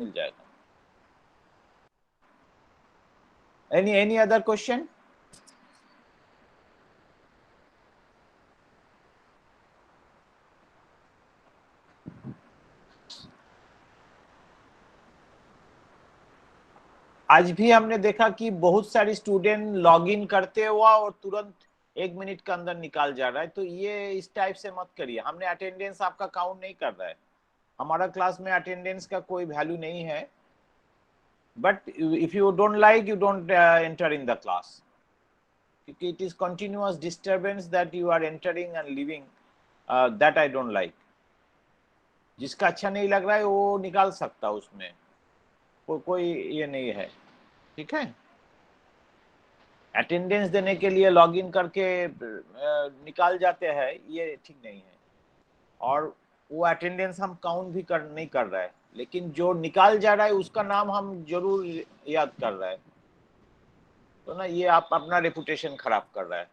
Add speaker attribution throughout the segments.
Speaker 1: मिल जाएगा। Any other question? आज भी हमने देखा कि बहुत सारे स्टूडेंट लॉगिन करते हुआ और तुरंत 1 मिनट के अंदर निकाल जा रहा है, तो ये इस टाइप से मत करिए। हमने अटेंडेंस आपका काउंट नहीं कर रहा है, हमारा क्लास में अटेंडेंस का कोई वैल्यू नहीं है। But if you don't like, you don't enter in the class, क्योंकि it is continuous disturbance that you are entering and living, that I don't like. जिसका अच्छा नहीं लग रहा है वो निकाल सकता, उसमें कोई ये नहीं है, ठीक है। अटेंडेंस देने के लिए लॉगिन करके निकाल जाते हैं, ये ठीक नहीं है। और वो अटेंडेंस हम काउंट भी नहीं कर रहा है, लेकिन जो निकाल जा रहा है उसका नाम हम जरूर याद कर रहा है, तो ना ये आप अपना रेपुटेशन खराब कर रहा है।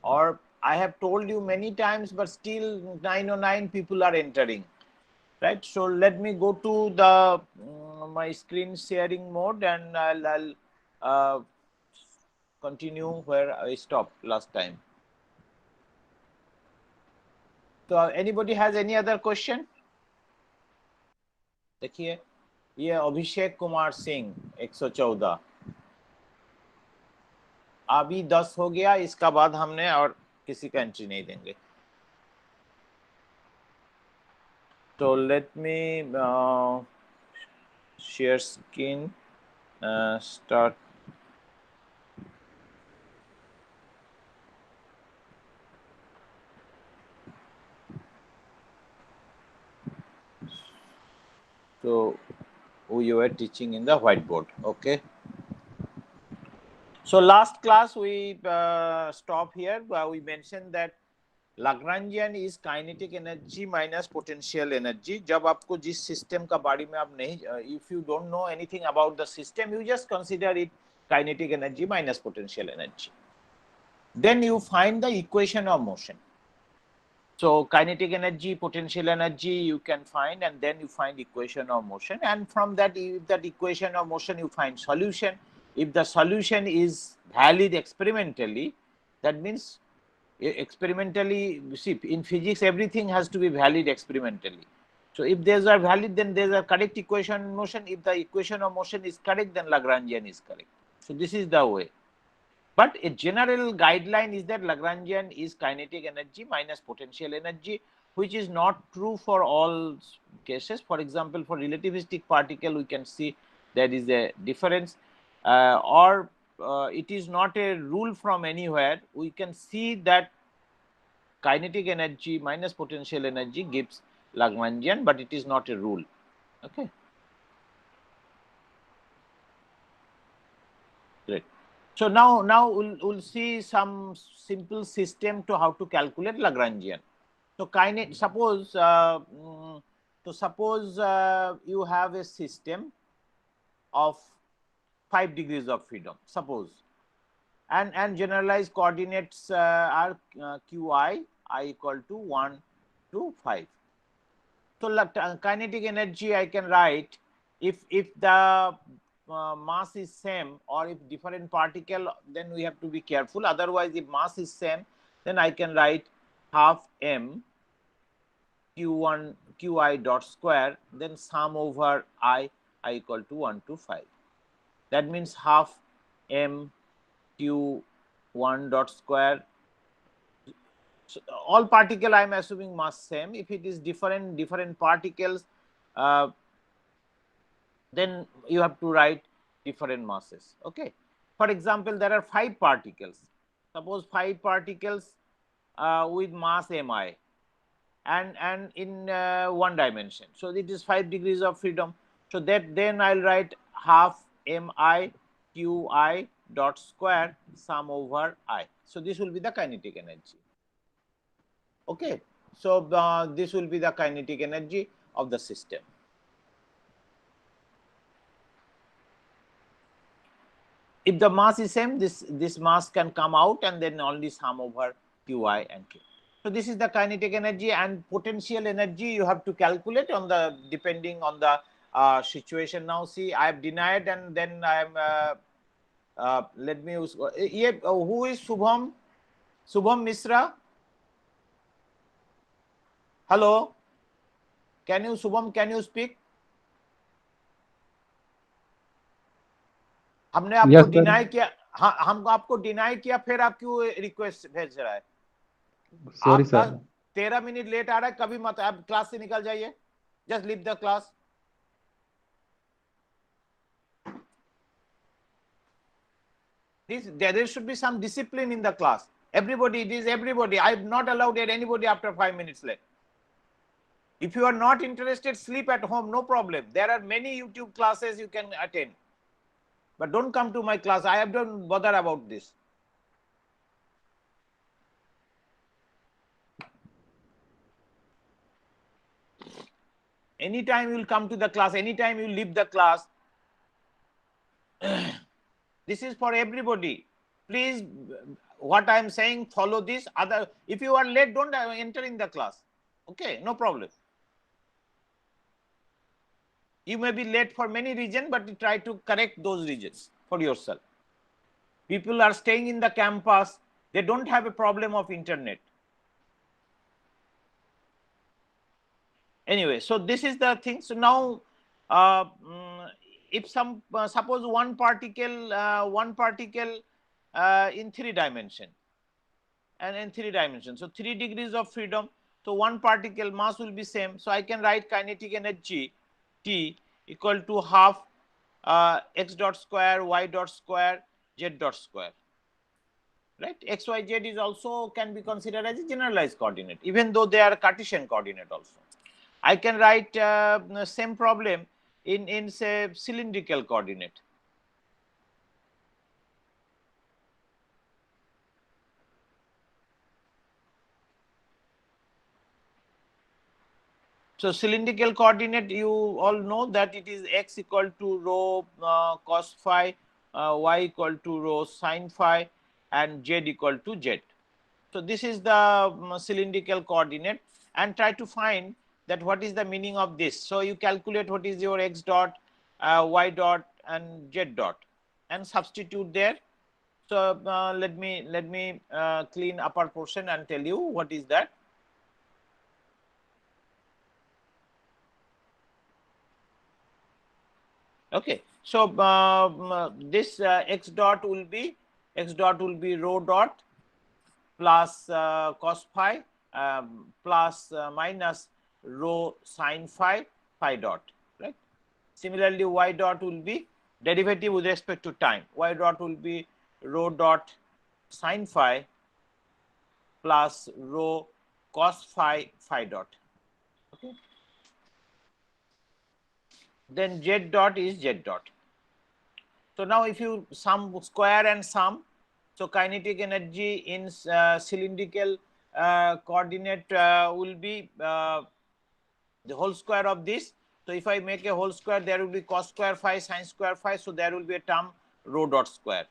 Speaker 1: और I have told you many times, but still 909 people are entering, right? So let me go to the my screen sharing mode, and I'll continue where I stopped last time. So anybody has any other question? देखिए, ये अभिषेक कुमार सिंह 114, अभी 10 हो गया, इसका बाद हमने और किसी का एंट्री नहीं देंगे। तो let me share screen, start. So we were teaching in the whiteboard, okay. So last class we stop here. We mentioned that Lagrangian is kinetic energy minus potential energy. जब आपको जिस system का बारे में आप नहीं, if you don't know anything about the system, you just consider it kinetic energy minus potential energy. Then you find the equation of motion. So kinetic energy, potential energy you can find, and then you find equation of motion, and from that, if that equation of motion you find solution. If the solution is valid experimentally, that means experimentally, see, in physics everything has to be valid experimentally. So if these are valid, then there's a correct equation of motion. If the equation of motion is correct, then Lagrangian is correct. So this is the way. But a general guideline is that Lagrangian is kinetic energy minus potential energy, which is not true for all cases. For example, for relativistic particle, we can see there is a difference, or it is not a rule from anywhere. We can see that kinetic energy minus potential energy gives Lagrangian, but it is not a rule. Okay. Great. So now we'll see some simple system to how to calculate Lagrangian. So suppose you have a system of 5 degrees of freedom, suppose, and generalized coordinates are qi, I equal to 1 to 5. So kinetic energy I can write, if the mass is same, or if different particle, then we have to be careful. Otherwise, if mass is same, then I can write half m q1 qi dot square, then sum over I equal to 1 to 5. That means half m q1 dot square. So all particle I am assuming mass same. If it is different particles, then you have to write different masses. Okay. For example, there are 5 particles. Suppose 5 particles with mass mi, and in 1 dimension. So it is 5 degrees of freedom. So that then I'll write half mi qi dot square sum over I. So this will be the kinetic energy. Okay. So this will be the kinetic energy of the system. If the mass is same, this mass can come out, and then only sum over qi and q. So this is the kinetic energy, and potential energy you have to calculate on the depending on the situation. Now see, I have denied and then I am let me use who is Shubham Misra? Hello, can you Shubham, can you speak? हमने आपको deny किया, हाँ हम आपको deny किया, फिर आप क्यों रिक्वेस्ट भेज रहा है?
Speaker 2: सॉरी
Speaker 1: आपका
Speaker 2: सर।
Speaker 1: 13 मिनट लेट आ रहा है, कभी मत, आप क्लास से निकल जाइए, just leave the class. There should be some discipline in the class. Everybody, it is everybody. I have not allowed anybody after 5 minutes late. If you are not interested, sleep at home, no problem. There are many YouTube classes you can attend. But don't come to my class. I have don't bother about this. Anytime you will come to the class, anytime you leave the class. This is for everybody. Please, what I am saying, follow this. If you are late, don't enter in the class. Okay, no problem. You may be late for many reasons, but try to correct those reasons for yourself. People are staying in the campus. They don't have a problem of internet. Anyway, so this is the thing. So now, if suppose one particle in 3 dimension, and in 3 dimensions, so 3 degrees of freedom. So one particle mass will be same. So I can write kinetic energy T equal to half x dot square, y dot square, z dot square. Right? X, y, z is also can be considered as a generalized coordinate, even though they are Cartesian coordinate also. I can write same problem in say cylindrical coordinate. So cylindrical coordinate, you all know that it is x equal to rho cos phi, y equal to rho sin phi, and z equal to z. So this is the cylindrical coordinate, and try to find that what is the meaning of this. So you calculate what is your x dot, y dot, and z dot, and substitute there. So let me clean upper portion and tell you what is that. Okay, so this x dot will be rho dot plus cos phi plus minus rho sin phi dot, right? Similarly, y dot will be derivative with respect to time. Y dot will be rho dot sin phi plus rho cos phi dot. Okay. Then z dot is z dot. So now if you sum square and sum, so kinetic energy in cylindrical coordinate will be the whole square of this. So if I make a whole square, there will be cos square phi, sin square phi. So there will be a term rho dot square.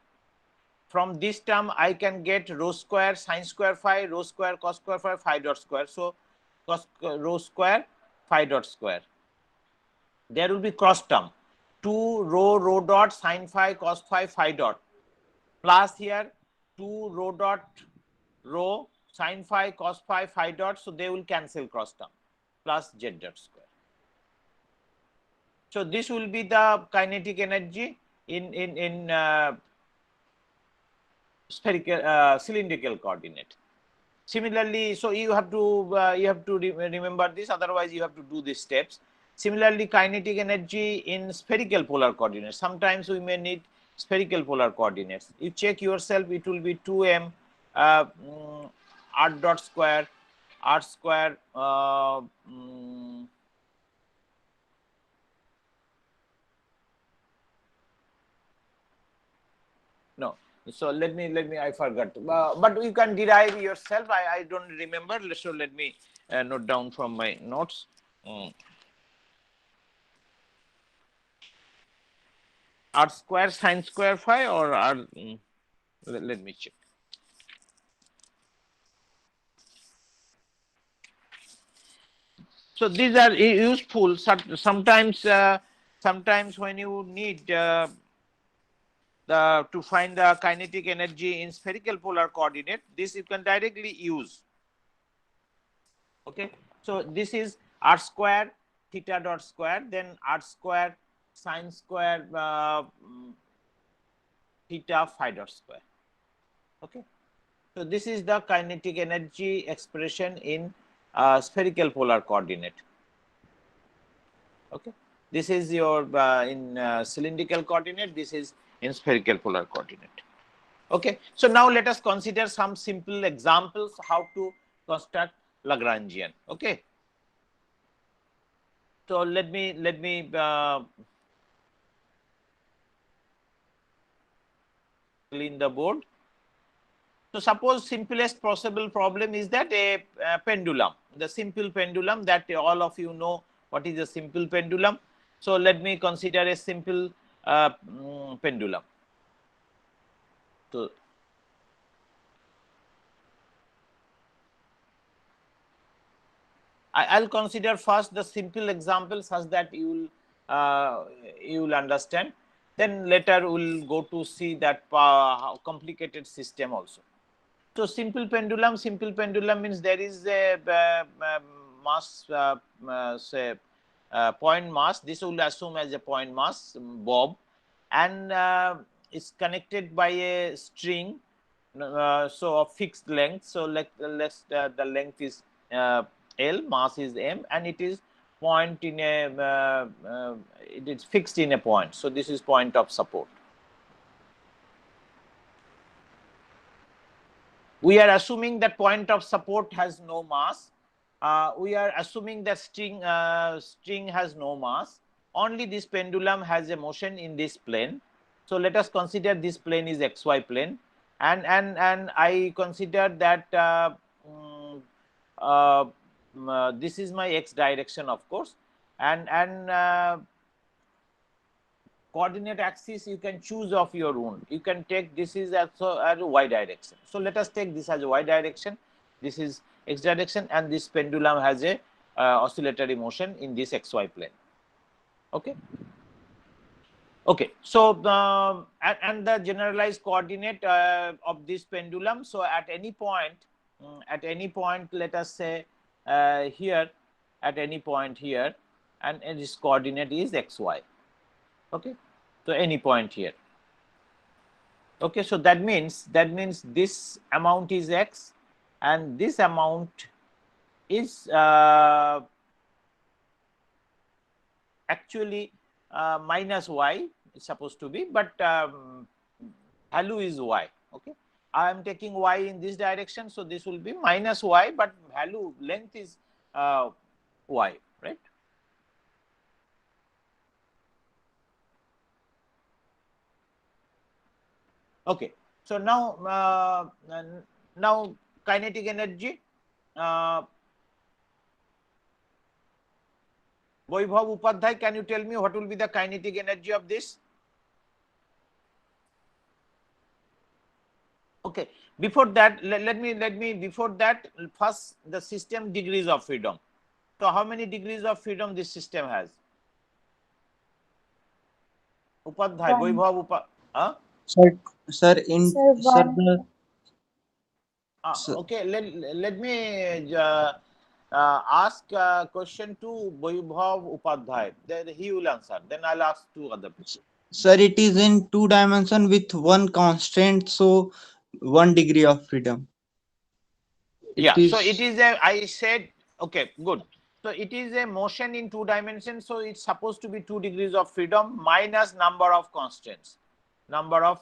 Speaker 1: From this term, I can get rho square, sin square phi, rho square, cos square phi dot square. So cos rho square, phi dot square. There will be cross term. 2 rho dot sin phi cos phi dot plus here 2 rho dot rho sin phi cos phi dot, so they will cancel cross term, plus z dot square. So this will be the kinetic energy in spherical cylindrical coordinate. Similarly, so you have to remember this, otherwise you have to do these steps. Similarly, kinetic energy in spherical polar coordinates. Sometimes we may need spherical polar coordinates. You check yourself, it will be 2m r dot square, r square no. So let me I forgot, but you can derive yourself. I don't remember. So let me note down from my notes. R square sin square phi or R, let me check. So these are useful. Sometimes sometimes when you need to find the kinetic energy in spherical polar coordinate, this you can directly use. Okay, so this is r square theta dot square, then r square sine square theta phi dot square. Okay, so this is the kinetic energy expression in spherical polar coordinate. Okay, this is your in cylindrical coordinate, this is in spherical polar coordinate. Okay, so now let us consider some simple examples how to construct Lagrangian. Okay, so let me clean the board. So suppose simplest possible problem is that a pendulum, the simple pendulum that all of you know what is a simple pendulum. So let me consider a simple pendulum. So I'll consider first the simple example such that you will understand. Then later we'll go to see that complicated system also. So simple pendulum means there is a mass, say point mass. This will assume as a point mass, bob, and it's connected by a string, so of fixed length. So let's the length is L, mass is M, and it is point in a it is fixed in a point. So this is point of support. We are assuming that point of support has no mass. We are assuming that string has no mass. Only this pendulum has a motion in this plane. So let us consider this plane is xy plane, and I consider that this is my x direction, of course, and coordinate axis you can choose of your own. You can take this is also as a y direction. So let us take this as a y direction, this is x direction, and this pendulum has a oscillatory motion in this xy plane. Okay. Okay, so and the generalized coordinate of this pendulum. So at any point, let us say here, at any point here, and this coordinate is xy. Okay, so any point here. Okay, so that means this amount is x, and this amount is actually minus y. It's supposed to be, but value is y. Okay, I am taking y in this direction, so this will be minus y, but value length is y, right? Okay, so now kinetic energy. Vaibhav Upadhyay, can you tell me what will be the kinetic energy of this? Okay, before that, let me before that, first the system degrees of freedom. So how many degrees of freedom this system has? Upadhyay, Vaibhav Upadhyay.
Speaker 2: Sir, in
Speaker 3: Sir,
Speaker 2: sir,
Speaker 3: one.
Speaker 2: the sir,
Speaker 1: Okay, let me ask a question to Vaibhav Upadhyay. Then he will answer. Then I'll ask two other people.
Speaker 2: sir, it is in two dimension with one constant, so 1 degree of freedom. It
Speaker 1: Yeah, so it
Speaker 2: is
Speaker 1: is a, I said, okay, good. So it is a motion in two dimensions. So it's supposed to be 2 degrees of freedom minus number of constants. Number of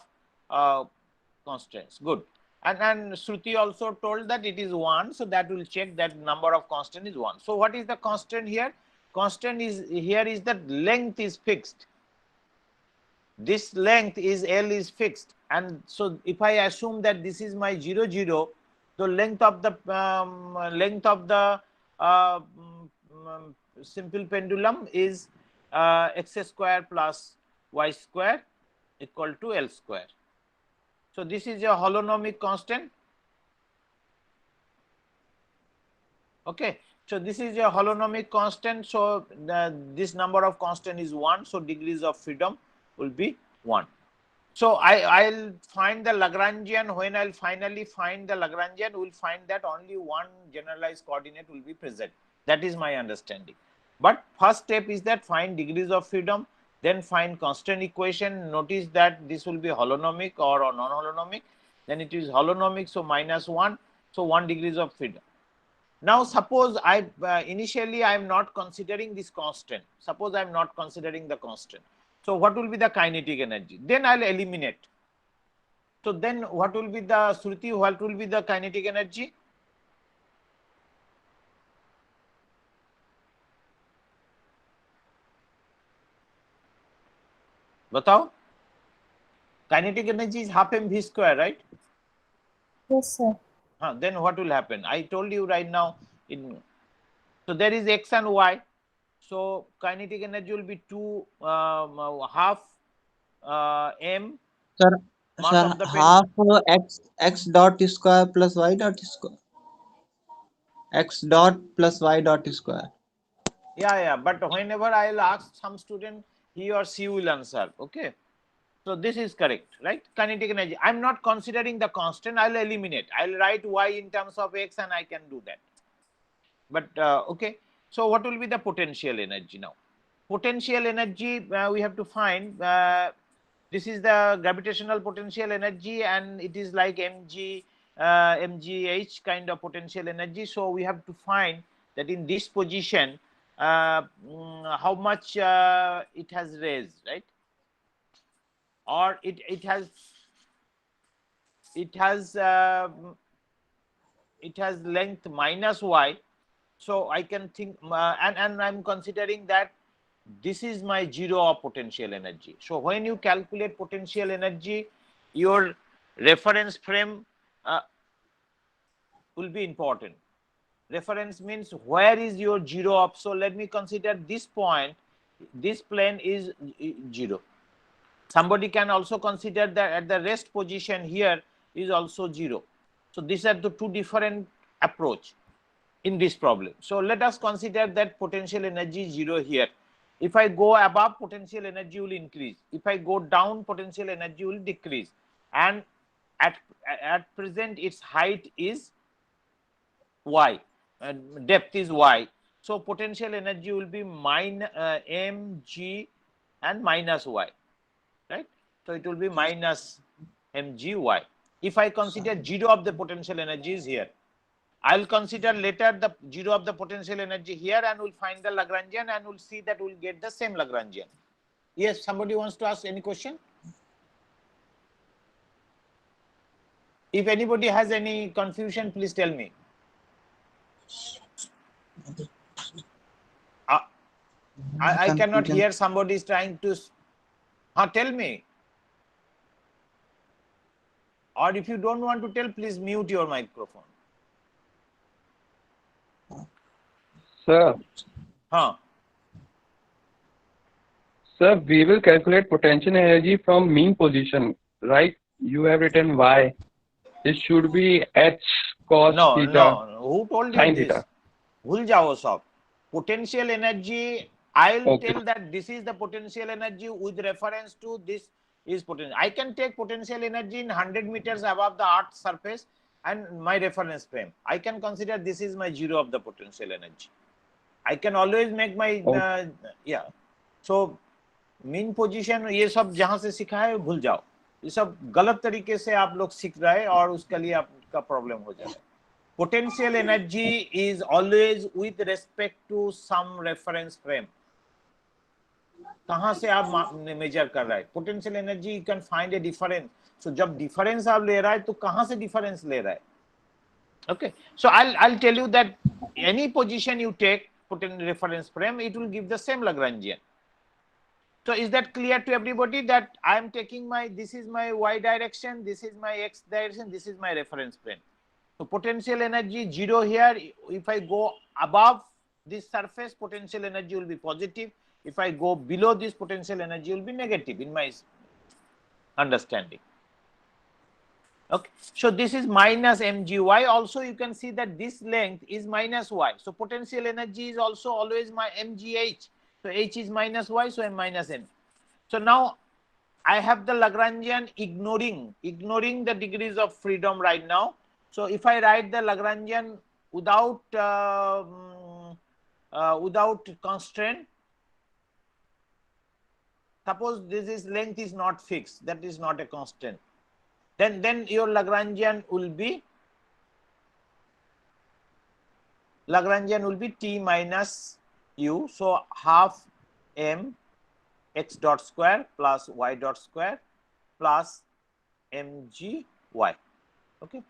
Speaker 1: constants. Good. And Shruti also told that it is 1. So that will check that number of constant is 1. So what is the constant here? Constant is here is that length is fixed. This length is L is fixed. And so if I assume that this is my 0, 0, the length of the simple pendulum is x square plus y square equal to L square. So this is a holonomic constant. Okay, So this is a holonomic constant. So this number of constant is 1. So degrees of freedom will be 1. So I'll find the Lagrangian. When I'll finally find the Lagrangian, we'll find that only one generalized coordinate will be present. That is my understanding. But first step is that find degrees of freedom, then find constant equation. Notice that this will be holonomic or non-holonomic. Then it is holonomic, so -1. So 1 degrees of freedom. Now suppose initially I am not considering this constant. Suppose I am not considering the constant. So what will be the kinetic energy? Then I'll eliminate. So then what will be the Shruti? What will be the kinetic energy? Batao? Kinetic energy is half mv square, right?
Speaker 3: Yes, sir.
Speaker 1: Then what will happen? I told you right now. So there is x and y. So kinetic energy will be 2 half m.
Speaker 2: Sir,
Speaker 1: Mass
Speaker 2: sir,
Speaker 1: of the
Speaker 2: half x dot square plus y dot square. X dot plus y dot square.
Speaker 1: Yeah. But whenever I'll ask some student, he or she will answer. Okay. So this is correct, right? Kinetic energy. I'm not considering the constant. I'll eliminate. I'll write y in terms of x, and I can do that. But okay. So what will be the potential energy now? Potential energy we have to find. This is the gravitational potential energy, and it is like mgh kind of potential energy. So we have to find that in this position how much it has raised, right? Or it has length -y. So I can think and I'm considering that this is my zero of potential energy. So when you calculate potential energy, your reference frame will be important. Reference means where is your zero of. So let me consider this point. This plane is 0. Somebody can also consider that at the rest position here is also 0. So these are the two different approach in this problem. So let us consider that potential energy is 0 here. If I go above, potential energy will increase. If I go down, potential energy will decrease. And at present, its height is y, depth is y. So potential energy will be mg and -y, right? So it will be minus mgy. If I consider 0 of the potential energy is here, I'll consider later the 0 of the potential energy here, and we'll find the Lagrangian, and we'll see that we'll get the same Lagrangian. Yes, somebody wants to ask any question? If anybody has any confusion, please tell me. I cannot hear somebody is trying to. Tell me. Or if you don't want to tell, please mute your microphone.
Speaker 4: Sir. Sir, we will calculate potential energy from mean position, right? You have written y. It should be h cos theta.
Speaker 1: No. Who told you this?
Speaker 4: Theta.
Speaker 1: Bhul jao sab. Potential energy, I'll tell that this is the potential energy with reference to this is potential. I can take potential energy in 100 meters above the Earth's surface and my reference frame. I can consider this is my 0 of the potential energy. I can always make my So mean position ये सब जहां से सीखा है भूल जाओ. ये सब गलत तरीके से आप लोग सीख रहे हैं और उसके लिए आपका प्रॉब्लम हो जाएगा. Potential energy is always with respect to some reference frame. कहां से आप मेजर कर रहे हैं? Potential energy you can find a difference. So जब difference आप ले रहा है तो कहां से difference ले रहा है? Okay, so I'll tell you that any position you take, put in reference frame, it will give the same Lagrangian. So is that clear to everybody that I am taking this is my y direction, this is my x direction, this is my reference frame. So potential energy 0 here. If I go above this surface, potential energy will be positive. If I go below this, potential energy will be negative in my understanding. Okay, so this is minus mgy. Also, you can see that this length is minus y. So potential energy is also always my mgh. So h is minus y, so m minus n. So now I have the Lagrangian ignoring the degrees of freedom right now. So if I write the Lagrangian without without constraint, suppose this length is not fixed, that is not a constant, then your Lagrangian will be t minus u. So half m x dot square plus y dot square plus mgy. Okay,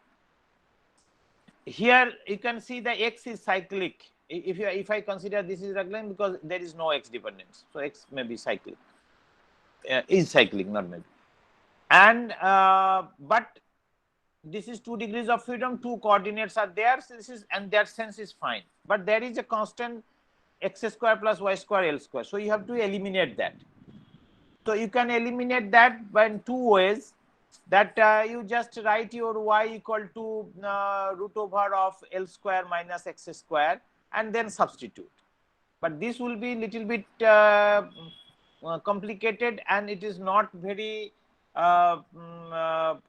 Speaker 1: here you can see the x is cyclic. If I consider this is Lagrangian, because there is no x dependence, so x may be cyclic, is cyclic, not maybe. And but this is 2 degrees of freedom, 2 coordinates are there, so this is, and that sense is fine, but there is a constant x square plus y square L square, so you have to eliminate that. So you can eliminate that by 2 ways, that you just write your y equal to root over of L square minus x square and then substitute. But this will be little bit complicated, and it is not very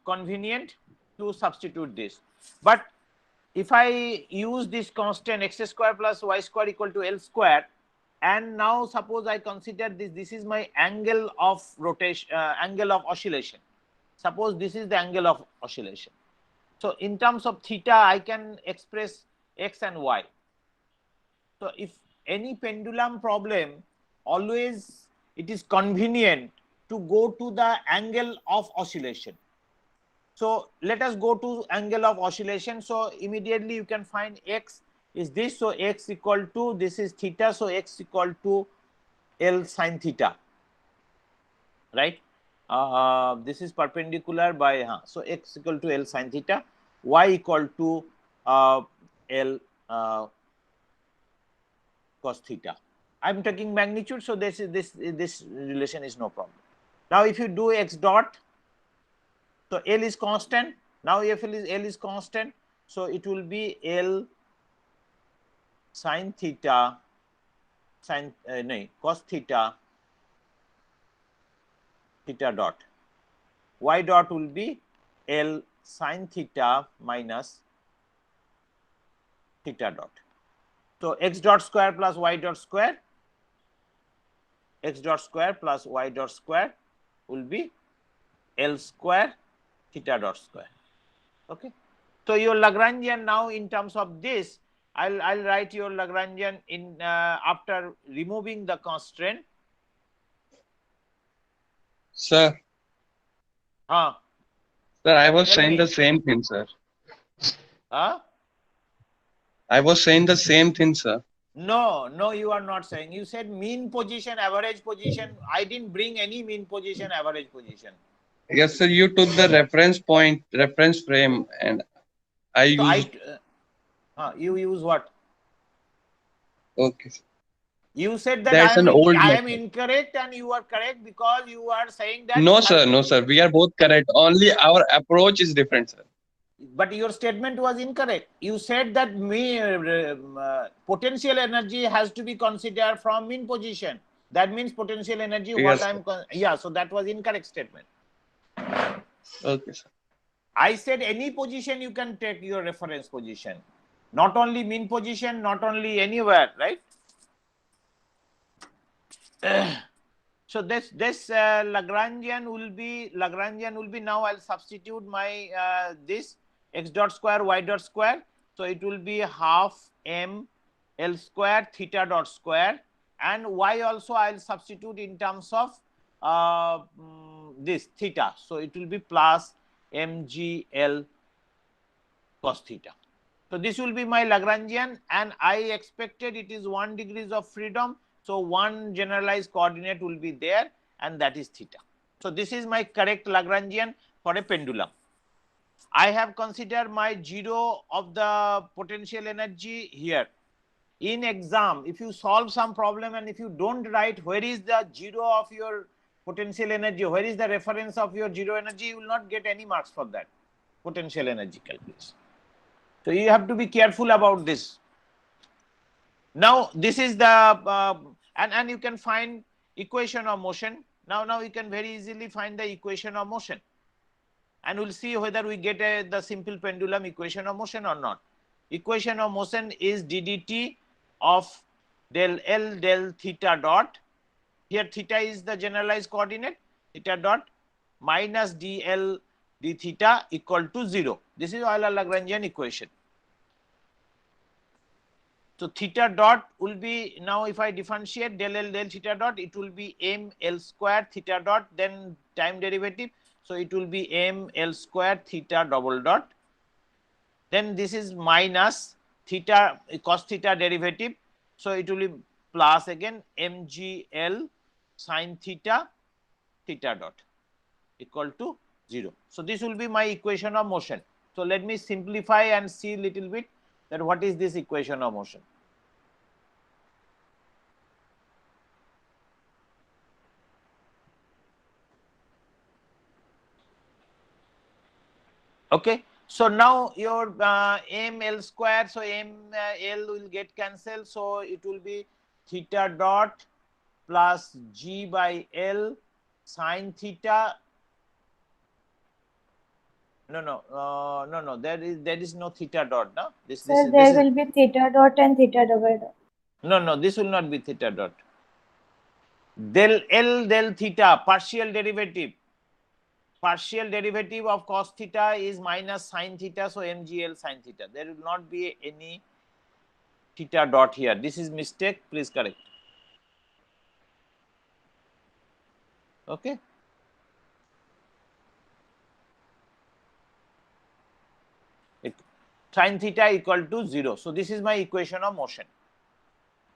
Speaker 1: convenient to substitute this. But if I use this constant x square plus y square equal to L square, and now suppose I consider this is my angle of rotation, angle of oscillation. Suppose this is the angle of oscillation. So in terms of theta, I can express x and y. So if any pendulum problem, always it is convenient to go to the angle of oscillation. So let us go to angle of oscillation. So immediately you can find x is this. So x equal to, this is theta, so x equal to L sin theta, right? This is perpendicular by so x equal to L sin theta, y equal to L cos theta. I'm taking magnitude, so this relation is no problem. Now if you do x dot, so L is constant. Now if L is constant, so it will be L sin theta, cos theta, theta dot. Y dot will be L sin theta minus theta dot. So x dot square plus y dot square, x dot square plus y dot square will be L square theta dot square. Okay, so your Lagrangian now in terms of this, I'll write your Lagrangian in after removing the constraint.
Speaker 4: Sir.
Speaker 1: Sir,
Speaker 4: I was
Speaker 1: tell
Speaker 4: saying
Speaker 1: me.
Speaker 4: the same thing, sir.
Speaker 1: I
Speaker 4: was saying the same thing, sir.
Speaker 1: No, you are not saying. You said mean position, average position. I didn't bring any mean position, average position.
Speaker 4: Yes, sir. You took the reference point, reference frame, and I used.
Speaker 1: You use what?
Speaker 4: Okay.
Speaker 1: You said that
Speaker 4: That's
Speaker 1: I am incorrect and you are correct, because you are saying that.
Speaker 4: No, sir. We are both correct. Only our approach is different, sir.
Speaker 1: But your statement was incorrect. You said that potential energy has to be considered from mean position. That means potential energy.
Speaker 4: Yes,
Speaker 1: so that was incorrect statement.
Speaker 4: Okay, sir.
Speaker 1: I said any position you can take your reference position, not only mean position, not only anywhere, right? So this Lagrangian will be now I'll substitute my this x dot square y dot square, so it will be half m L square theta dot square, and y also I'll substitute in terms of this theta, so it will be plus mgl cos theta. So this will be my Lagrangian, and I expected it is 1 degrees of freedom, so one generalized coordinate will be there, and that is theta. So this is my correct Lagrangian for a pendulum. I have considered my zero of the potential energy here. In exam, if you solve some problem and if you don't write where is the zero of your potential energy, where is the reference of your zero energy, you will not get any marks for that. potential energy calculation. So you have to be careful about this. Now this is the and you can find equation of motion. Now you can very easily find the equation of motion, and we'll see whether we get the simple pendulum equation of motion or not. Equation of motion is ddt of del L del theta dot. Here theta is the generalized coordinate, theta dot minus dl d theta equal to 0. This is Euler-Lagrangian equation. So theta dot will be, now if I differentiate del L del theta dot, it will be m L square theta dot, then time derivative. So it will be m L square theta double dot. Then this is minus theta cos theta derivative. So it will be plus again mgl sin theta theta dot equal to 0. So this will be my equation of motion. So let me simplify and see a little bit that what is this equation of motion. Okay, so now your m L square, so m L will get cancelled, so it will be theta dot plus g by L sin theta. No, there is no theta dot, no?
Speaker 3: Sir, there will be theta dot and theta double dot.
Speaker 1: No, this will not be theta dot. Del L del theta, partial derivative of cos theta is minus sin theta, so mgl sin theta. There will not be any theta dot here. This is mistake, please correct. Okay. Sin theta equal to 0. So this is my equation of motion.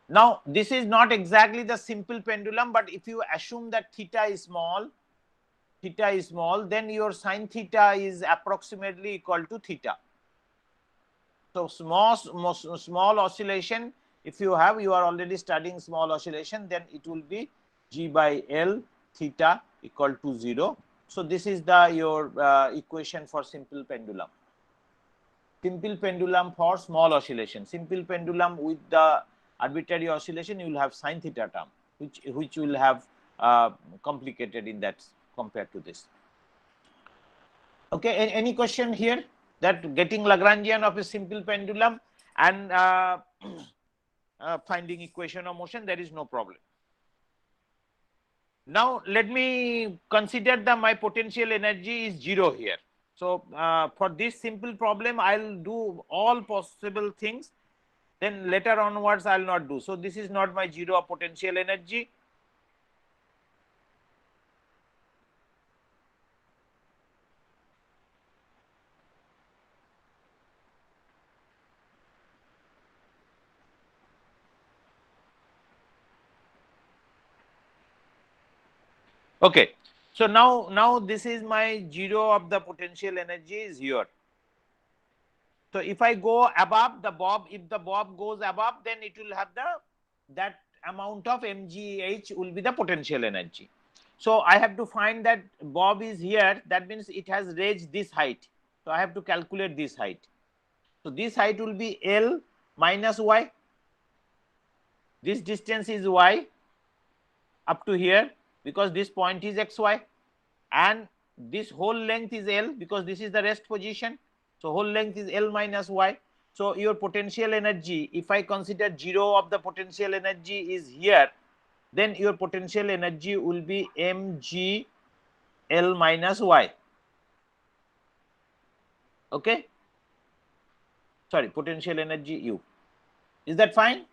Speaker 1: Now this is not exactly the simple pendulum, but if you assume that theta is small, then your sin theta is approximately equal to theta. So small oscillation, if you are already studying small oscillation, then it will be g by L theta equal to 0. So this is your equation for simple pendulum. Simple pendulum for small oscillation. Simple pendulum with the arbitrary oscillation, you will have sin theta term, which will have complicated in that compared to this. Okay, any question here? That getting Lagrangian of a simple pendulum and finding equation of motion, there is no problem. Now let me consider my potential energy is 0 here. So for this simple problem, I'll do all possible things. Then later onwards, I'll not do. So this is not my 0 of potential energy. Okay. So now this is my 0 of the potential energy is here. So if I go above the bob, if the bob goes above, then it will have that amount of mgh will be the potential energy. So I have to find that bob is here. That means it has reached this height. So I have to calculate this height. So this height will be L minus y. This distance is y up to here, because this point is xy, and this whole length is L, because this is the rest position. So whole length is L minus y. So your potential energy, if I consider 0 of the potential energy is here, then your potential energy will be mg L minus y. Okay, sorry, potential energy u. Is that fine?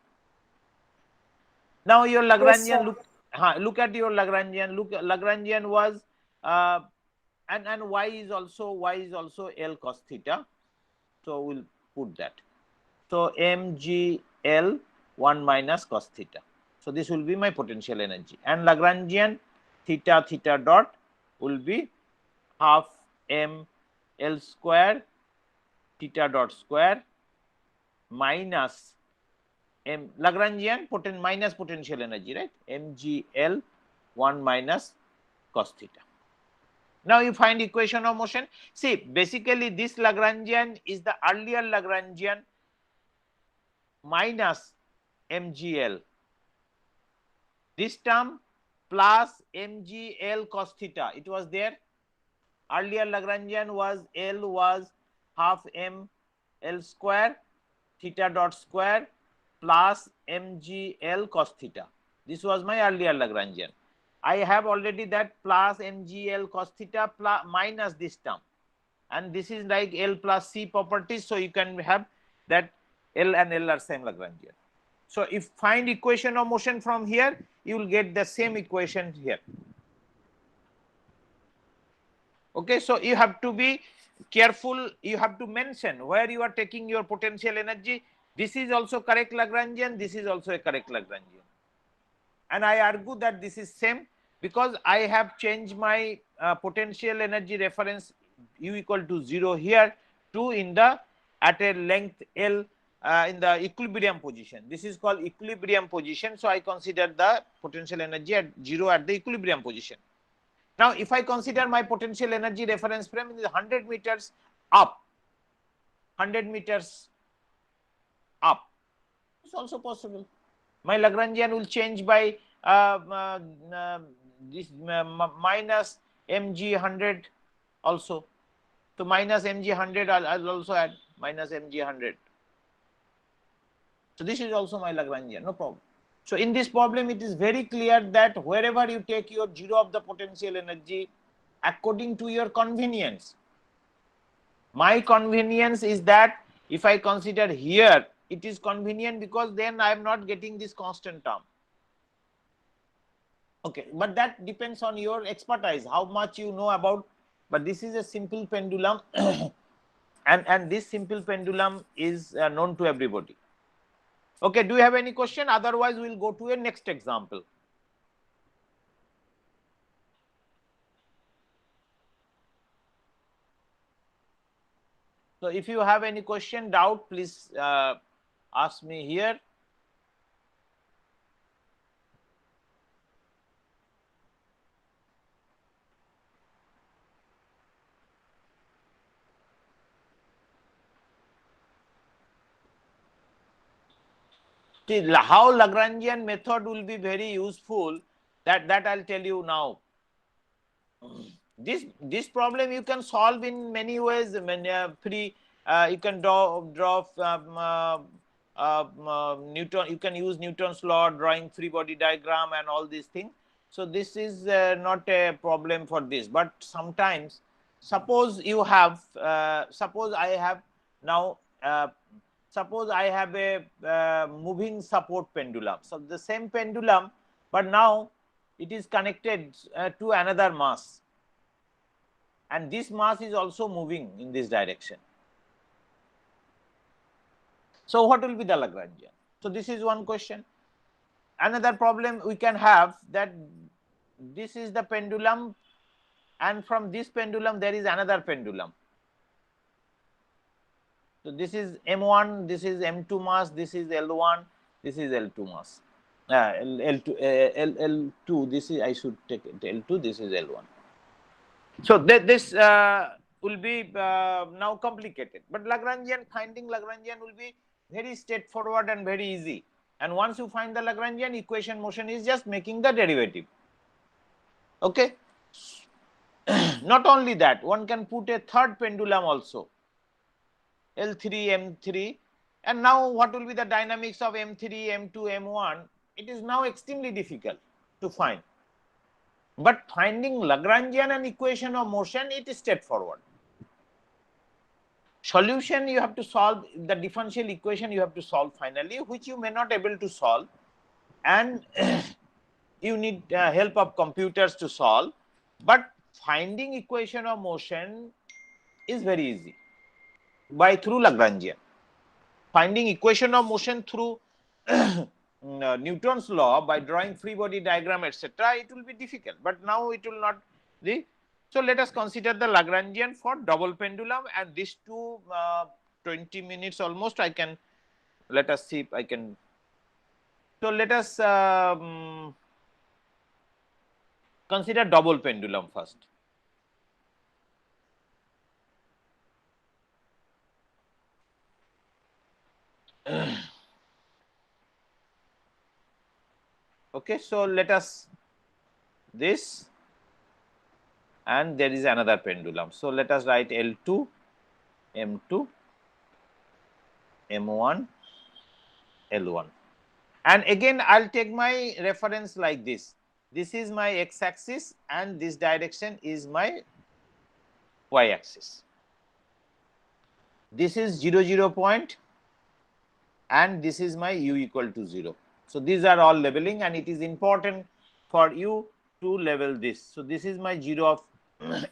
Speaker 1: Now your Lagrangian,
Speaker 3: yes,
Speaker 1: look at your Lagrangian. Lagrangian was and y is also L cos theta. So we'll put that. So mg L 1 minus cos theta. So this will be my potential energy, and Lagrangian theta dot will be half m L square theta dot square minus m Lagrangian minus potential energy, right? mg L 1 minus cos theta. Now you find equation of motion. See, basically this Lagrangian is the earlier Lagrangian minus mgl. This term plus mgl cos theta. It was there. Earlier Lagrangian was L was half m L square theta dot square plus mgl cos theta. This was my earlier Lagrangian. I have already that plus mgl cos theta plus minus this term, and this is like L plus C properties, so you can have that L and L are same Lagrangian. So if find equation of motion from here, you will get the same equation here. Okay, so you have to be careful. You have to mention where you are taking your potential energy. This is also correct Lagrangian. This is also a correct Lagrangian. And I argue that this is same because I have changed my potential energy reference U equal to 0 here to in the at a length L in the equilibrium position. This is called equilibrium position. So I consider the potential energy at 0 at the equilibrium position. Now, if I consider my potential energy reference frame is 100 meters up, 100 meters up, it's also possible. My Lagrangian will change by this minus mg 100 also. So minus mg 100, I'll also add minus mg 100. So this is also my Lagrangian, no problem. So in this problem, it is very clear that wherever you take your 0 of the potential energy according to your convenience. My convenience is that if I consider here, it is convenient because then I am not getting this constant term. Okay, but that depends on your expertise, how much you know about, but this is a simple pendulum and this simple pendulum is known to everybody. Okay, do you have any question? Otherwise, we will go to a next example. So if you have any question, doubt, please ask me here. How Lagrangian method will be very useful, that I'll tell you now. This problem you can solve in many ways. You can draw Newton. You can use Newton's law, drawing free body diagram and all these things. So this is not a problem for this. But sometimes, suppose you have, suppose I have now. Suppose I have a moving support pendulum. So the same pendulum, but now it is connected to another mass. And this mass is also moving in this direction. So what will be the Lagrangian? So this is one question. Another problem we can have, that this is the pendulum and from this pendulum there is another pendulum. So this is M1, this is M2 mass, this is L1, this is L2 mass. L2, this is, I should take it, L2, this is L1. So this will be now complicated, but Lagrangian, finding Lagrangian will be very straightforward and very easy. And once you find the Lagrangian, equation motion is just making the derivative. Okay. Not only that, one can put a third pendulum also, L3, M3, and now what will be the dynamics of M3, M2, M1? It is now extremely difficult to find. But finding Lagrangian and equation of motion, it is straightforward. Solution you have to solve, the differential equation you have to solve finally, which you may not able to solve, and you need help of computers to solve. But finding equation of motion is very easy through Lagrangian. Finding equation of motion through Newton's law by drawing free body diagram, etc., it will be difficult, but now it will not be. So let us consider the Lagrangian for double pendulum, and these two 20 minutes almost I can, let us see if I can. So let us consider double pendulum first. Okay, so let us this, and there is another pendulum. So let us write L2, M2, M1, L1. And again, I'll take my reference like this. This is my x-axis and this direction is my y-axis. This is 0, 0 point and this is my u equal to 0. So these are all leveling, and it is important for you to level this. So this is my 0 of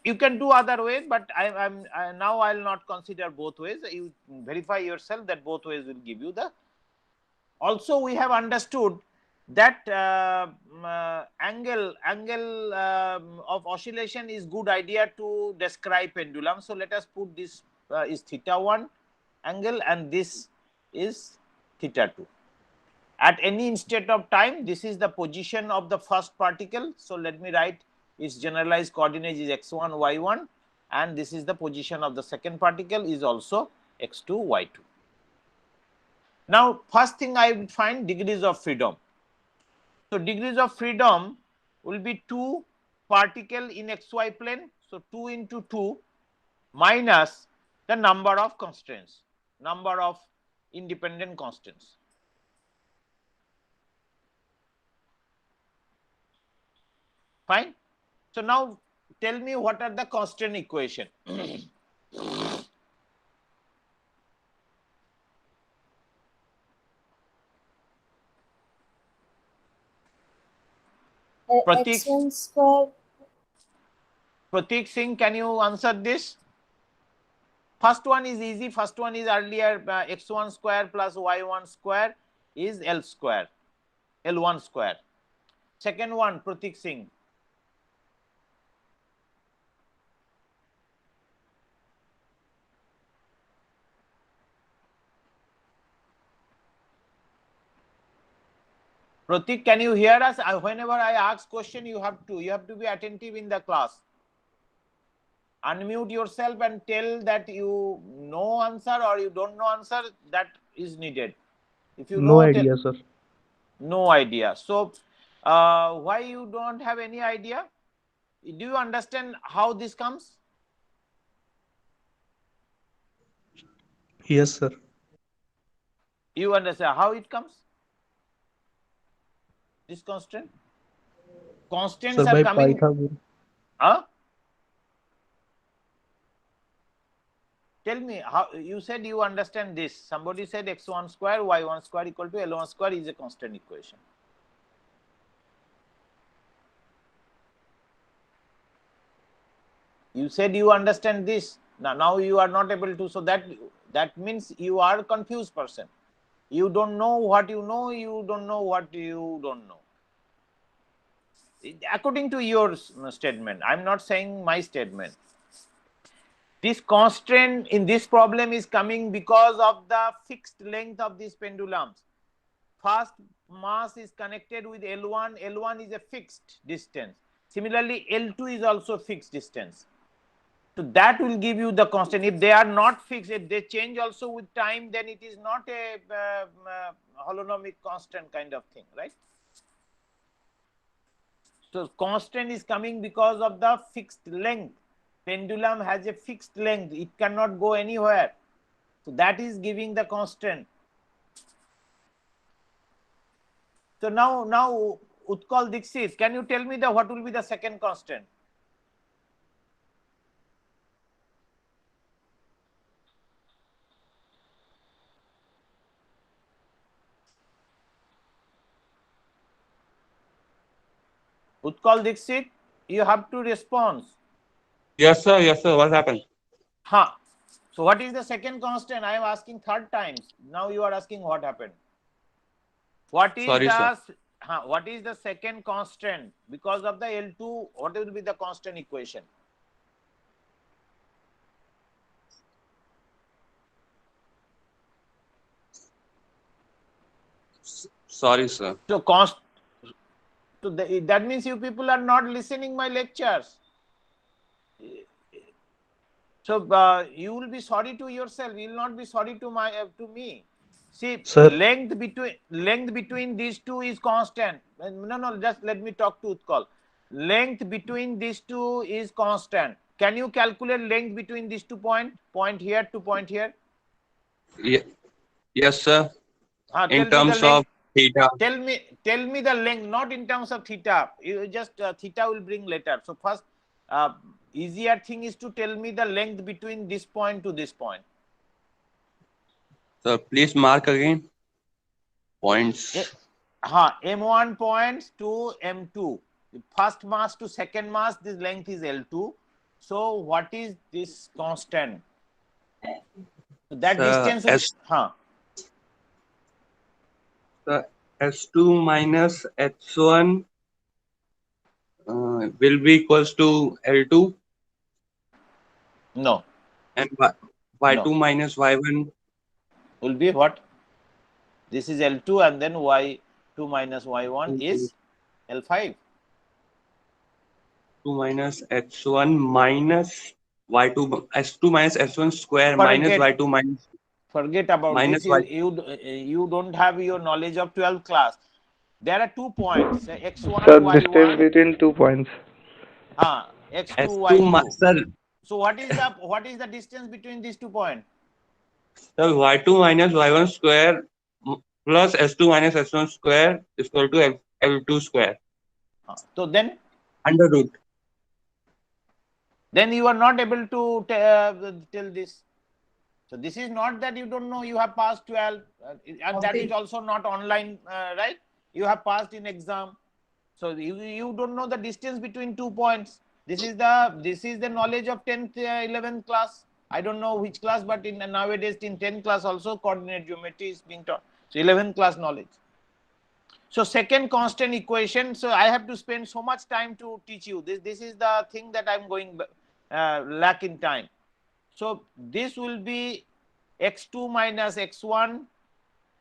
Speaker 1: you can do other ways, but now I'll not consider both ways. You verify yourself that both ways will give you the. Also, we have understood that angle of oscillation is good idea to describe pendulum. So let us put this is θ1 angle and this is θ2. At any instant of time, this is the position of the first particle. So let me write its generalized coordinate is x1, y1, and this is the position of the second particle is also x2, y2. Now, first thing I will find degrees of freedom. So degrees of freedom will be 2 particle in xy plane. So 2 into 2 minus the number of constraints, number of independent constants. Fine. So now tell me what are the constant equation.
Speaker 3: X1 square.
Speaker 1: Pratik Singh, can you answer this? First one is easy. First one is earlier x1 square plus y1 square is L square, L1 square. Second one, Pratik Singh. Pratik, can you hear us? Whenever I ask question, you have to be attentive in the class. Unmute yourself and tell that you know answer or you don't know answer. That is needed. If you
Speaker 5: No idea, sir.
Speaker 1: No idea. So why you don't have any idea? Do you understand how this comes?
Speaker 5: Yes, sir.
Speaker 1: You understand how it comes? This constant? Constants
Speaker 5: Sir,
Speaker 1: are
Speaker 5: by
Speaker 1: coming.
Speaker 5: Pythagoras.
Speaker 1: Huh? Tell me how you said you understand this. Somebody said x1 square, y1 square equal to L1 square is a constant equation. You said you understand this. Now you are not able to. So that means you are a confused person. You don't know what you know. You don't know what you don't know. According to your statement, I'm not saying my statement. This constraint in this problem is coming because of the fixed length of these pendulums. First mass is connected with L1. L1 is a fixed distance. Similarly, L2 is also fixed distance. So that will give you the constant. If they are not fixed, if they change also with time, then it is not a holonomic constant kind of thing, right? So constant is coming because of the fixed length. Pendulum has a fixed length. It cannot go anywhere. So that is giving the constant. So now Utkal Dixit, can you tell me what will be the second constant? Utkal Dixit, you have to respond.
Speaker 6: Yes, sir. Yes, sir. What happened?
Speaker 1: So what is the second constant? I am asking third times. Now you are asking what happened. What is what is the second constant? Because of the L2, what will be the constant equation?
Speaker 6: Sorry, sir.
Speaker 1: So that means you people are not listening my lectures. So you will be sorry to yourself. You will not be sorry to me. See,
Speaker 5: Sir.
Speaker 1: length between these two is constant. No, just let me talk to Utkal. Length between these two is constant. Can you calculate length between these 2 points? Point here to point here.
Speaker 6: Yes, sir.
Speaker 1: Tell
Speaker 6: In
Speaker 1: me
Speaker 6: terms
Speaker 1: the length.
Speaker 6: of theta.
Speaker 1: Tell me the length, not in terms of theta. You just theta will bring later. So first, easier thing is to tell me the length between this point to this point.
Speaker 6: So please mark again points.
Speaker 1: M1 points to M2. First mass to second mass, this length is L2. So what is this constant? So that distance will,
Speaker 6: S2 minus H1 will be equals to L2.
Speaker 1: No.
Speaker 6: And Y2 minus Y1
Speaker 1: will be what? This is L2 and then Y2 minus Y1 is L5.
Speaker 6: 2 minus H1 minus Y2, S2 minus H1 square minus Y2 minus.
Speaker 1: Forget about
Speaker 6: minus
Speaker 1: this. You don't have your knowledge of 12th class. There are 2 points. X1,
Speaker 5: Sir,
Speaker 1: Y1.
Speaker 5: distance between 2 points.
Speaker 1: X2, Y2. So what is the distance between these 2 points?
Speaker 6: So Y2 minus Y1 square plus S2 minus S1 square is equal to L2 square.
Speaker 1: So then?
Speaker 6: Under root.
Speaker 1: Then you are not able to tell this. So this is not that you don't know, you have passed 12 and that is also not online, right? You have passed in exam. So you don't know the distance between 2 points. This is the knowledge of 10th, 11th class. I don't know which class, but nowadays in 10th class also coordinate geometry is being taught. So 11th class knowledge. So second constant equation. So I have to spend so much time to teach you. This is the thing that I'm going lack in time. So this will be x2 minus x1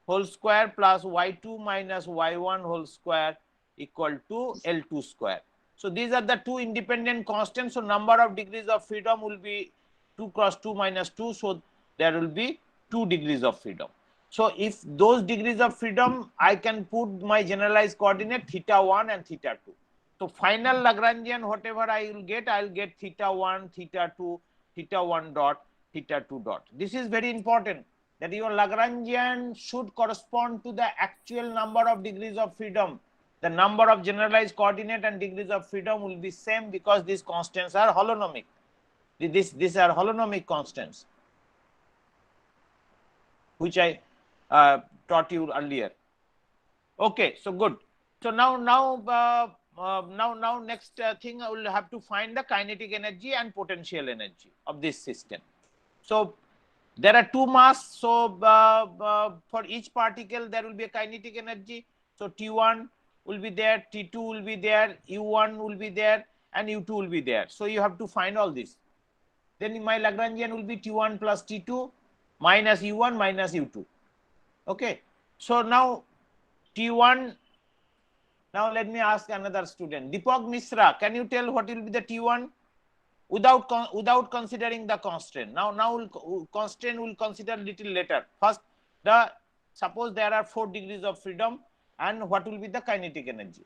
Speaker 1: whole square plus y2 minus y1 whole square equal to L2 square. So these are the 2 independent constants. So number of degrees of freedom will be 2 cross 2 minus 2. So there will be 2 degrees of freedom. So if those degrees of freedom, I can put my generalized coordinate theta 1 and theta 2. So final Lagrangian, whatever I will get, I will get theta 1, theta 2, theta 1 dot, theta 2 dot. This is very important, that your Lagrangian should correspond to the actual number of degrees of freedom. The number of generalized coordinate and degrees of freedom will be same because these constants are holonomic. These are holonomic constants, which I taught you earlier. Okay, so good. So now next thing I will have to find the kinetic energy and potential energy of this system. So there are 2 mass. So for each particle there will be a kinetic energy. So T1 will be there, T2 will be there, U1 will be there, and U2 will be there. So you have to find all this. Then my Lagrangian will be T1 plus T2 minus U1 minus U2. Okay. So now T1. Now let me ask another student, Deepak Mishra. Can you tell what will be the T1 without considering the constraint? Now constraint will consider little later. First, suppose there are 4 degrees of freedom, and what will be the kinetic energy?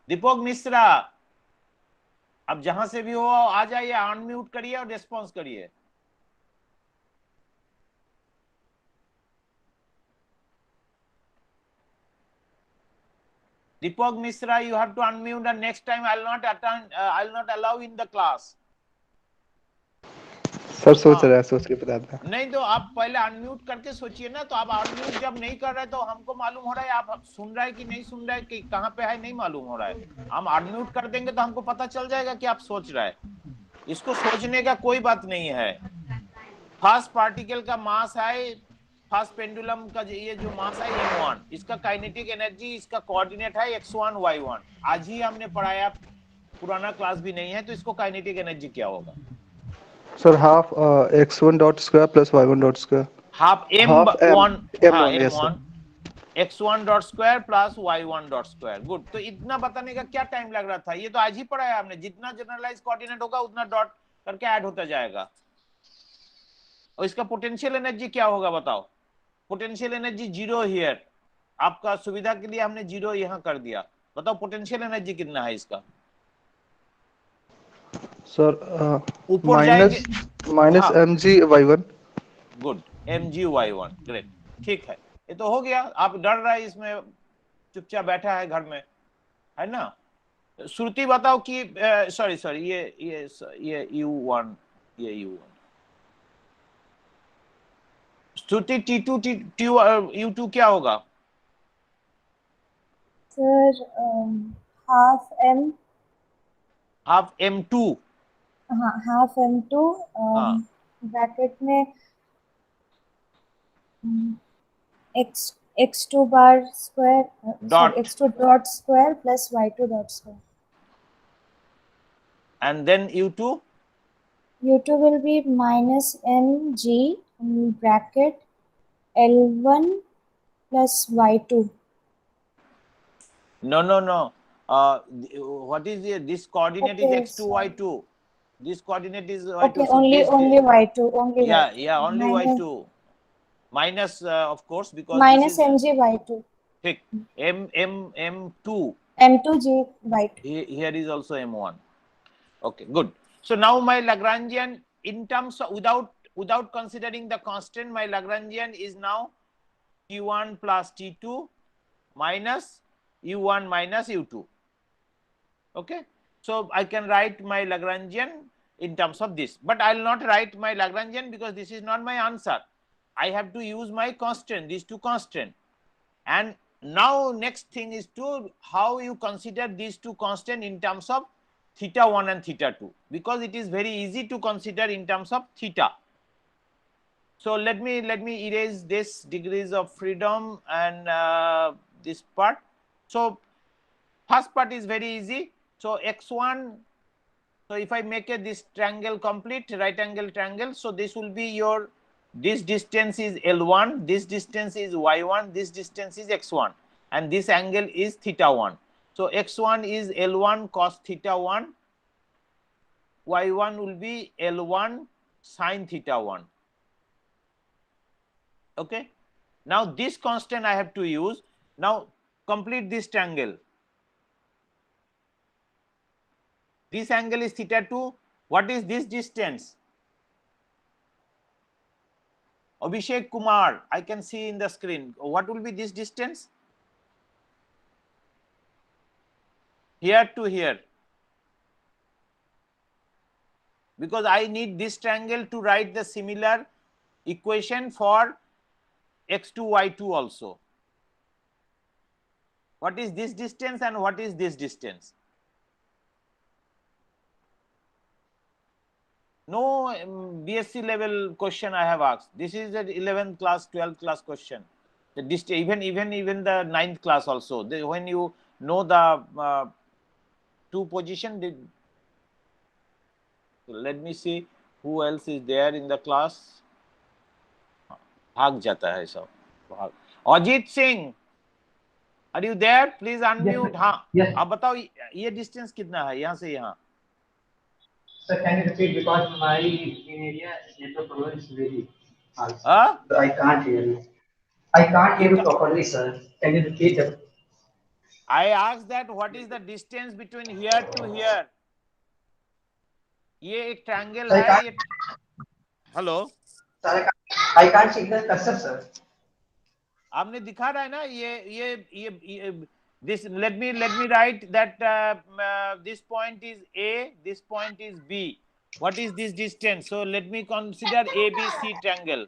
Speaker 1: दीपक मिश्रा, अब जहां से भी हो आ जाइए, unmute करिए और response करिए. Deepak Mishra, you have to unmute, and next time I'll not allow in the class.
Speaker 5: Sir सोच रहा है, सोच के बताता.
Speaker 1: नहीं तो आप पहले अनम्यूट करके सोचिए ना. तो आप अनम्यूट जब नहीं कर रहे तो हमको मालूम हो रहा है आप सुन रहे हैं कि नहीं सुन रहे हैं, कि कहाँ पे है नहीं मालूम हो रहा है. हम अनम्यूट कर देंगे तो हमको पता चल जाएगा कि आप सोच रहे हैं. इसको सोचने का कोई बात नहीं है. फर्स्ट पार्टिकल का मास है, फर्स्ट पेंडुलम का ये जो मास है m1, इसका काइनेटिक एनर्जी, इसका कोऑर्डिनेट है x1 y1. आज ही हमने पढ़ाया, पुराना क्लास भी नहीं है. तो इसको काइनेटिक एनर्जी क्या होगा?
Speaker 5: Sir half x1 dot square plus y1 dot square.
Speaker 1: Half m1
Speaker 5: m1
Speaker 1: x1 dot square plus y1 dot square. Good. तो इतना बताने का क्या टाइम लग रहा था? ये तो आज ही पढ़ा है आपने। जितना जनरलाइज कोऑर्डिनेट होगा उतना डॉट करके ऐड होता जाएगा। और इसका पोटेंशियल एनर्जी क्या होगा बताओ? Potential energy zero here. आपका सुविधा के लिए हमने जीरो यहाँ कर दिया। बताओ पोटेंशियल एनर्जी कितना है इसका?
Speaker 5: सर
Speaker 1: ऊपर जाएंगे।
Speaker 5: माइनस
Speaker 1: हाँ,
Speaker 5: mg/y1।
Speaker 1: Good, mg/y1। ग्रेट, ठीक है। ये तो हो गया। आप डर रहा है इसमें, चुपचाप बैठा है घर में, है ना? श्रुति बताओ कि सॉरी ये u1, ये u1। श्रुति t2 u2 क्या होगा?
Speaker 3: Sir half m,
Speaker 1: half m2।
Speaker 3: हाँ हाफ m2
Speaker 1: हाँ,
Speaker 3: ब्रैकेट में x2 bar square,
Speaker 1: Dot.
Speaker 3: Sorry x2 dot square plus y2 dot square.
Speaker 1: and then u2?
Speaker 3: u2 will be minus mg in bracket l1 plus y2.
Speaker 1: No. What is this coordinate?
Speaker 3: Okay,
Speaker 1: Is x2 y2. This coordinate is y2.
Speaker 3: Okay,
Speaker 1: so
Speaker 3: only y2, only
Speaker 1: yeah,
Speaker 3: y2.
Speaker 1: yeah, only
Speaker 3: Minus-
Speaker 1: y2 minus of course, because
Speaker 3: minus
Speaker 1: this is
Speaker 3: mg y2,
Speaker 1: thick. m2
Speaker 3: m2g y2.
Speaker 1: here is also m1. Okay, good. So now my Lagrangian, in terms of without considering the constant, my Lagrangian is now t1 plus t2 minus u1 minus u2. Okay, so I can write my Lagrangian in terms of this, but I will not write my Lagrangian because this is not my answer. I have to use my constant, these two constant. And now next thing is to how you consider these two constant in terms of theta 1 and theta 2, because it is very easy to consider in terms of theta. So let me erase this degrees of freedom and this part. So first part is very easy. So x1, so if I make this triangle complete, right angle triangle, so this will be your, this distance is L1, this distance is Y1, this distance is X1, and this angle is theta 1. So X1 is L1 cos theta 1, Y1 will be L1 sin theta 1. Okay. Now this constant I have to use. Now complete this triangle. This angle is theta 2. What is this distance? Abhishek Kumar, I can see in the screen. What will be this distance? Here to here. Because I need this triangle to write the similar equation for x2, y2 also. What is this distance and what is this distance? No BSc level question I have asked. This is the 11th class, 12th class question. The distance, even the 9th class also. When you know the two position, let me see who else is there in the class. भाग जाता है सब. Ajit Singh, are you there? Please unmute. हाँ, आप बताओ ये distance कितना है यहाँ से यहाँ?
Speaker 7: Sir, can you repeat, because my area network problem is very hard. I can't hear you. I can't hear you properly, sir. Can you repeat it?
Speaker 1: I asked that what is the distance between here to here? ये एक triangle है ये. Hello.
Speaker 7: Sir, I can't see the cursor, sir.
Speaker 1: आपने दिखा रहा है ना ये this, let me write that this point is A, this point is B. What is this distance? So let me consider ABC triangle.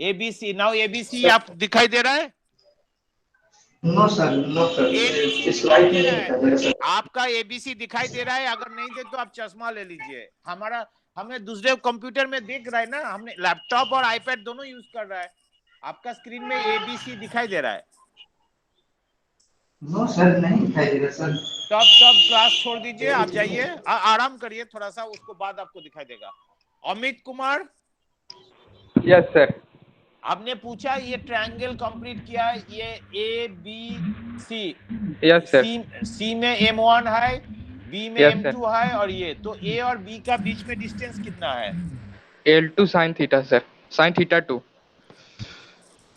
Speaker 1: ABC. Now ABC आप दिखाई दे रहा है?
Speaker 7: No, sir. No, sir. It's like me.
Speaker 1: आपका ABC दिखाई दे रहा है? अगर नहीं दे तो आप चश्मा ले लीजिए. हमें दूसरे कंप्यूटर में देख रहा है ना, हमने लैपटॉप और आईपैड दोनों यूज कर रहा है. आपका स्क्रीन में ABC दिखाई दे रहा है?
Speaker 7: No, sir, नहीं दिखाई दे रहा, सर.
Speaker 1: टॉप क्लास छोड़ दीजिए, आप जाइए, आराम करिए थोड़ा सा, उसको बाद आपको दिखाई देगा. अमित कुमार.
Speaker 4: Yes, sir.
Speaker 1: आपने पूछा ये ट्रायंगल कंप्लीट किया है, ये A B C,
Speaker 8: yes sir,
Speaker 1: C में M1 है, बी में
Speaker 8: यस
Speaker 1: M2 है, और ये तो ए और बी का बीच में डिस्टेंस कितना है?
Speaker 8: L2 sin theta sir, sin theta 2।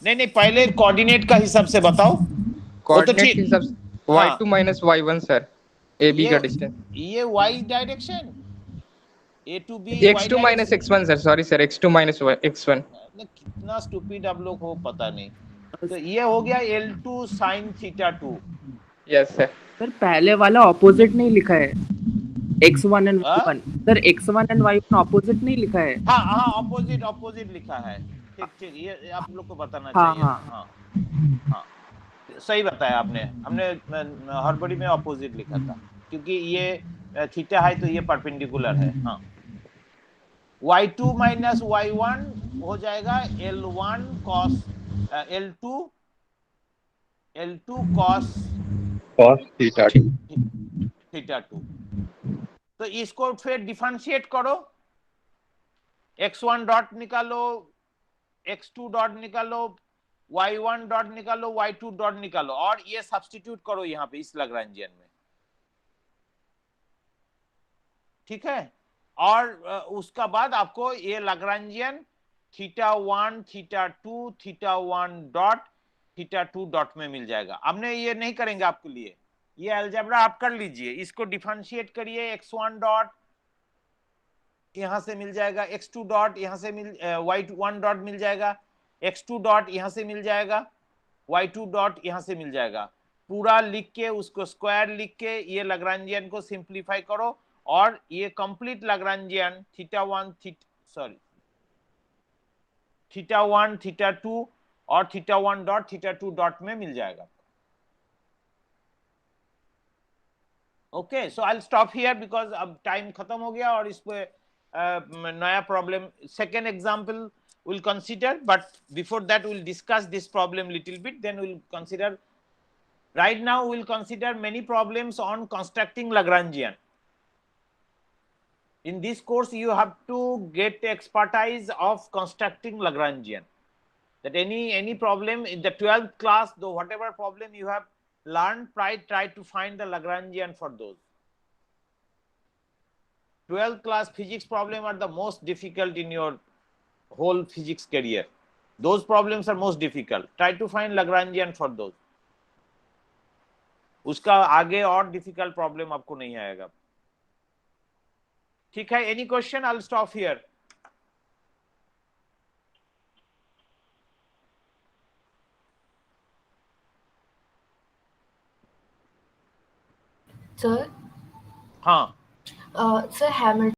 Speaker 1: नहीं पहले कोऑर्डिनेट का हिसाब से बताओ। वो तो
Speaker 8: कोऑर्डिनेट के हिसाब से
Speaker 1: हाँ,
Speaker 8: y2 minus y1 sir, A B का डिस्टेंस।
Speaker 1: ये y direction, A to B
Speaker 8: x2 minus x1 sir, sorry sir, x2 minus x1।
Speaker 1: कितना स्टूपिड आप लोग हो पता नहीं। तो ये हो गया L2 sin theta 2।
Speaker 8: Yes sir.
Speaker 9: Sir पहले वाला ऑपोजिट नहीं लिखा है, x1 and y1 sir, x1 and y1 opposite नहीं लिखा है।
Speaker 1: हाँ ऑपोजिट लिखा है। ठीक ये आप लोग को बताना चाहिए। हाँ सही बताया आपने, हमने हड़बड़ी में ऑपोजिट लिखा था क्योंकि ये थीटा है तो ये परपेंडिकुलर है। हाँ, y2 माइनस y1 हो जाएगा L1 cos L2 cos
Speaker 4: theta 2।
Speaker 1: Theta 2। तो इसको फिर डिफरेंशिएट करो, x1 डॉट निकालो, x2 डॉट निकालो, y1 डॉट निकालो, y2 डॉट निकालो, और ये सब्स्टिट्यूट करो यहाँ पे इस लैग्रेंजियन में। ठीक है, और उसका बाद आपको ये Lagrangian theta 1 theta 2 theta 1 dot theta 2 dot में मिल जाएगा। हमने ये नहीं करेंगे आपके लिए, ये अलजेब्रा आप कर लीजिए, इसको डिफरेंशिएट करिए, x1 डॉट यहां से मिल जाएगा, x2 डॉट यहां से y1 डॉट मिल जाएगा, x2 डॉट यहां से मिल जाएगा, y2 डॉट यहां से मिल जाएगा। पूरा लिख के उसको स्क्वायर लिख के ये लैग्रेंजियन को सिंप्लीफाई करो, और ये कंप्लीट लैग्रेंजियन थीटा 1 थीटा 2 और थीटा 1 डॉट थीटा 2 डॉट में मिल जाएगा। Okay, so I will stop here because अब टाइम खत्म हो गया, और इस पे नया problem second example we'll consider, but before that we'll discuss this problem little bit, then we'll consider, right now we'll consider many problems on constructing Lagrangian. In this course you have to get expertise of constructing Lagrangian, that any problem in the 12th class, though whatever problem you have learned, try to find the Lagrangian for those. 12th class physics problem are the most difficult in your whole physics career. Those problems are most difficult. Try to find Lagrangian for those. उसका आगे और difficult problem आपको नहीं आएगा। ठीक है, any question? I'll stop here.
Speaker 10: Sir?
Speaker 1: हाँ
Speaker 10: Sir, Hamilton